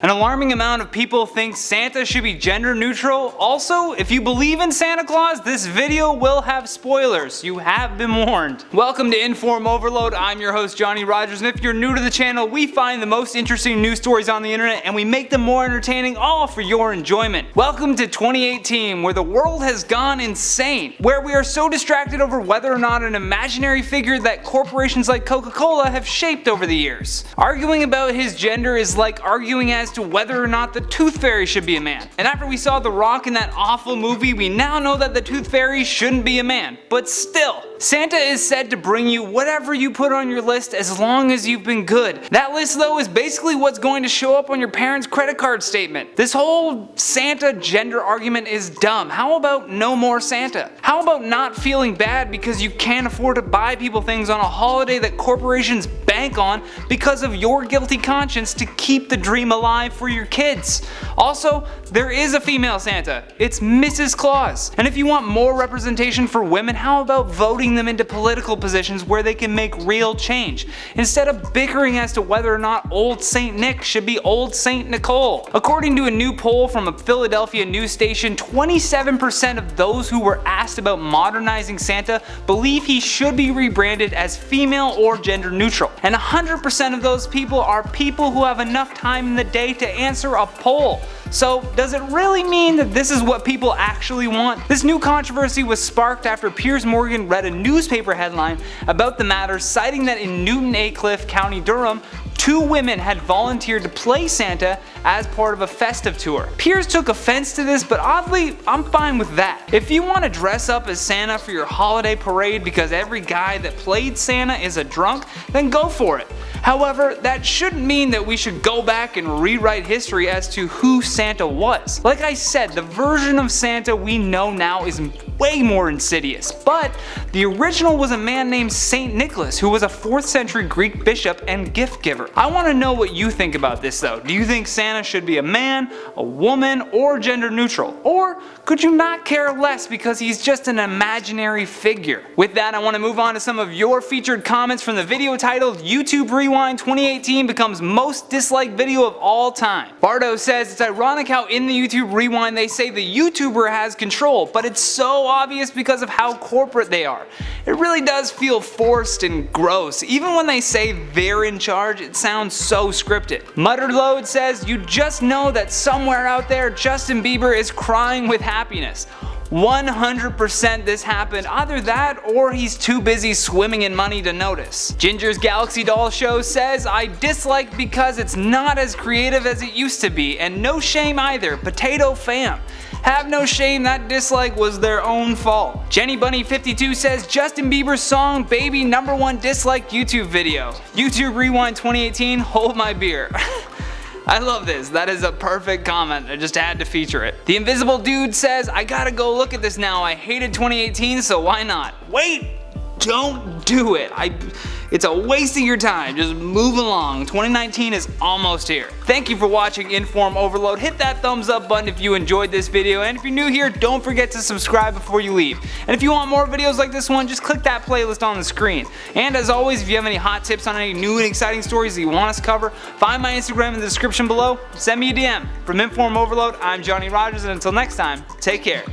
An alarming amount of people think Santa should be gender neutral. Also, if you believe in Santa Claus, this video will have spoilers. You have been warned. Welcome to Inform Overload. I'm your host, Johnny Rogers, and if you're new to the channel, we find the most interesting news stories on the internet and we make them more entertaining, all for your enjoyment. Welcome to 2018, where the world has gone insane, where we are so distracted over whether or not an imaginary figure that corporations like Coca-Cola have shaped over the years. Arguing about his gender is like arguing as to whether or not the Tooth Fairy should be a man. And after we saw The Rock in that awful movie, we now know that the Tooth Fairy shouldn't be a man. But still, Santa is said to bring you whatever you put on your list as long as you've been good. That list though is basically what's going to show up on your parents' credit card statement. This whole Santa gender argument is dumb. How about no more Santa? How about not feeling bad because you can't afford to buy people things on a holiday that corporations bank on because of your guilty conscience to keep the dream alive for your kids? Also, there is a female Santa. It's Mrs. Claus. And if you want more representation for women, how about voting them into political positions where they can make real change, instead of bickering as to whether or not Old Saint Nick should be Old Saint Nicole? According to a new poll from a Philadelphia news station, 27% of those who were asked about modernizing Santa believe he should be rebranded as female or gender neutral. And 100% of those people are people who have enough time in the day to answer a poll. So does it really mean that this is what people actually want? This new controversy was sparked after Piers Morgan read a newspaper headline about the matter, citing that in Newton Aycliffe, County Durham, 2 women had volunteered to play Santa as part of a festive tour. Piers took offense to this, but oddly, I'm fine with that. If you want to dress up as Santa for your holiday parade because every guy that played Santa is a drunk, then go for it. However, that shouldn't mean that we should go back and rewrite history as to who Santa was. Like I said, the version of Santa we know now is way more insidious, but the original was a man named Saint Nicholas, who was a 4th century Greek bishop and gift giver. I want to know what you think about this though. Do you think Santa should be a man, a woman, or gender neutral? Or could you not care less because he's just an imaginary figure? With that, I want to move on to some of your featured comments from the video titled YouTube Rewind 2018 becomes most disliked video of all time. Bardo says, it's ironic how in the YouTube Rewind they say the YouTuber has control, but it's so obvious because of how corporate they are. It really does feel forced and gross. Even when they say they're in charge, it sounds so scripted. Muttered Load says, you just know that somewhere out there Justin Bieber is crying with happiness. 100% this happened, either that or he's too busy swimming in money to notice. Ginger's Galaxy Doll Show says, I dislike because it's not as creative as it used to be, and no shame either, Potato Fam. Have no shame, that dislike was their own fault. Jenny Bunny 52 says, Justin Bieber's song Baby #1 disliked YouTube video. YouTube Rewind 2018, hold my beer. I love this. That is a perfect comment. I just had to feature it. The Invisible Dude says, I gotta go look at this now. I hated 2018, so why not? Wait! Don't do it. It's a waste of your time. Just move along. 2019 is almost here. Thank you for watching Inform Overload. Hit that thumbs up button if you enjoyed this video, and if you're new here, don't forget to subscribe before you leave. And if you want more videos like this one, just click that playlist on the screen. And as always, if you have any hot tips on any new and exciting stories that you want us to cover, find my Instagram in the description below. Send me a DM. From Inform Overload, I'm Johnny Rogers, and until next time, take care.